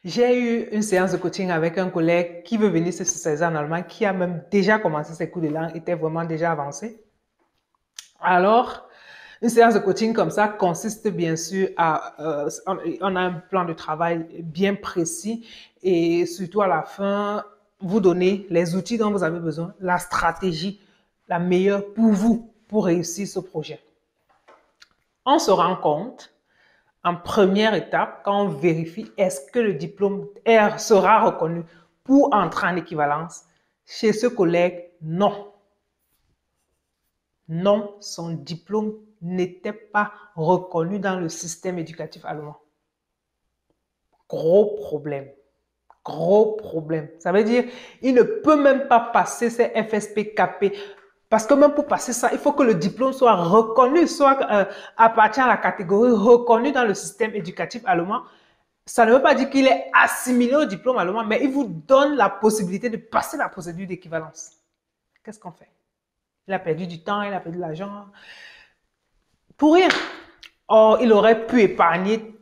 J'ai eu une séance de coaching avec un collègue qui veut venir se spécialiser en Allemagne, qui a même déjà commencé ses cours de langue, était vraiment déjà avancé. Alors, une séance de coaching comme ça consiste bien sûr à, on a un plan de travail bien précis et surtout à la fin, vous donner les outils dont vous avez besoin, la stratégie la meilleure pour vous, pour réussir ce projet. On se rend compte, en première étape, quand on vérifie est-ce que le diplôme R sera reconnu pour entrer en équivalence, chez ce collègue, non. Non, son diplôme n'était pas reconnu dans le système éducatif allemand. Gros problème. Gros problème. Ça veut dire il ne peut même pas passer ses FSP-KP. Parce que même pour passer ça, il faut que le diplôme soit reconnu, soit appartient à la catégorie reconnue dans le système éducatif allemand. Ça ne veut pas dire qu'il est assimilé au diplôme allemand, mais il vous donne la possibilité de passer la procédure d'équivalence. Qu'est-ce qu'on fait? Il a perdu du temps, il a perdu de l'argent. Pour rien. Or, il aurait pu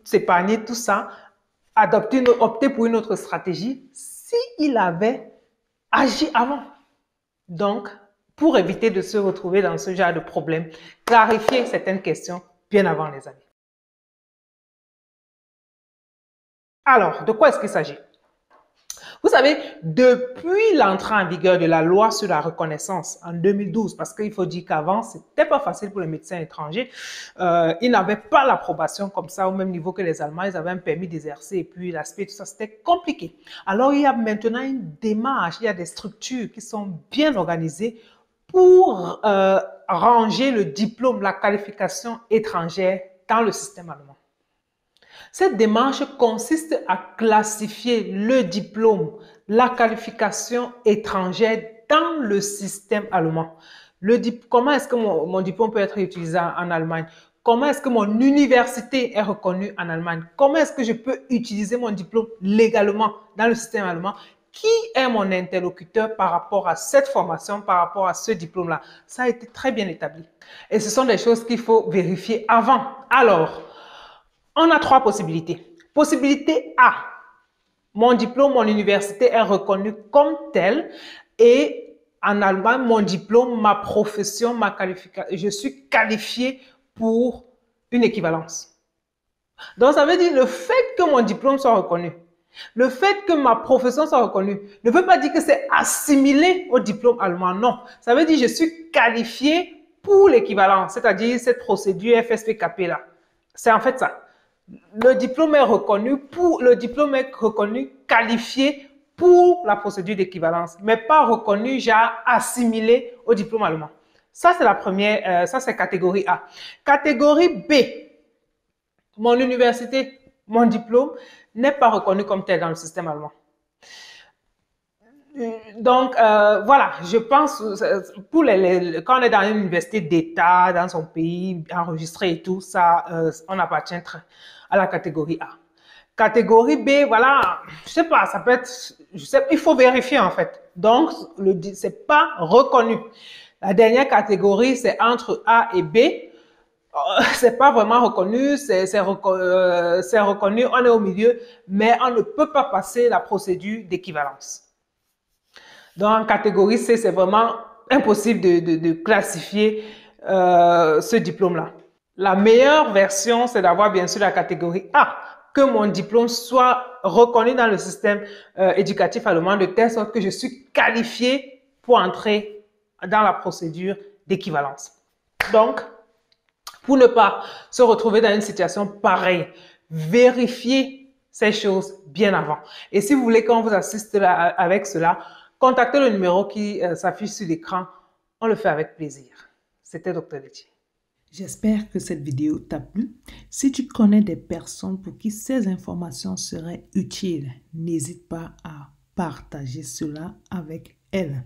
s'épargner tout ça, opter pour une autre stratégie s'il avait agi avant. Donc, pour éviter de se retrouver dans ce genre de problème, clarifier certaines questions bien avant les années. Alors, de quoi est-ce qu'il s'agit? Vous savez, depuis l'entrée en vigueur de la loi sur la reconnaissance en 2012, parce qu'il faut dire qu'avant, ce n'était pas facile pour les médecins étrangers, ils n'avaient pas l'approbation comme ça au même niveau que les Allemands, ils avaient un permis d'exercer et puis l'aspect, tout ça, c'était compliqué. Alors, il y a maintenant une démarche, il y a des structures qui sont bien organisées pour ranger le diplôme, la qualification étrangère dans le système allemand. Cette démarche consiste à classifier le diplôme, la qualification étrangère dans le système allemand. Comment est-ce que mon diplôme peut être utilisé en Allemagne? Comment est-ce que mon université est reconnue en Allemagne? Comment est-ce que je peux utiliser mon diplôme légalement dans le système allemand? Qui est mon interlocuteur par rapport à cette formation, par rapport à ce diplôme-là? Ça a été très bien établi. Et ce sont des choses qu'il faut vérifier avant. Alors, on a trois possibilités. Possibilité A, mon diplôme, mon université est reconnue comme tel et en Allemagne, mon diplôme, ma profession, ma qualification, je suis qualifié pour une équivalence. Donc, ça veut dire le fait que mon diplôme soit reconnu, le fait que ma profession soit reconnue, ne veut pas dire que c'est assimilé au diplôme allemand. Non, ça veut dire que je suis qualifié pour l'équivalence, c'est-à-dire cette procédure FSP-KP là. C'est en fait ça. Le diplôme est reconnu, qualifié pour la procédure d'équivalence, mais pas reconnu, genre assimilé au diplôme allemand. Ça, c'est la première, ça c'est catégorie A. Catégorie B, mon université, mon diplôme n'est pas reconnu comme tel dans le système allemand. Donc, voilà, je pense, pour quand on est dans une université d'État, dans son pays, enregistré et tout, ça, on appartient à la catégorie A. Catégorie B, voilà, je sais pas, ça peut être, il faut vérifier en fait. Donc, c'est pas reconnu. La dernière catégorie, c'est entre A et B. C'est pas vraiment reconnu, c'est reconnu, on est au milieu, mais on ne peut pas passer la procédure d'équivalence. Donc, en catégorie C, c'est vraiment impossible de classifier ce diplôme-là. La meilleure version, c'est d'avoir bien sûr la catégorie A, que mon diplôme soit reconnu dans le système éducatif allemand de telle sorte que je suis qualifié pour entrer dans la procédure d'équivalence. Donc, pour ne pas se retrouver dans une situation pareille, vérifiez ces choses bien avant. Et si vous voulez qu'on vous assiste avec cela, contactez le numéro qui s'affiche sur l'écran. On le fait avec plaisir. C'était Dr Letty. J'espère que cette vidéo t'a plu. Si tu connais des personnes pour qui ces informations seraient utiles, n'hésite pas à partager cela avec elles.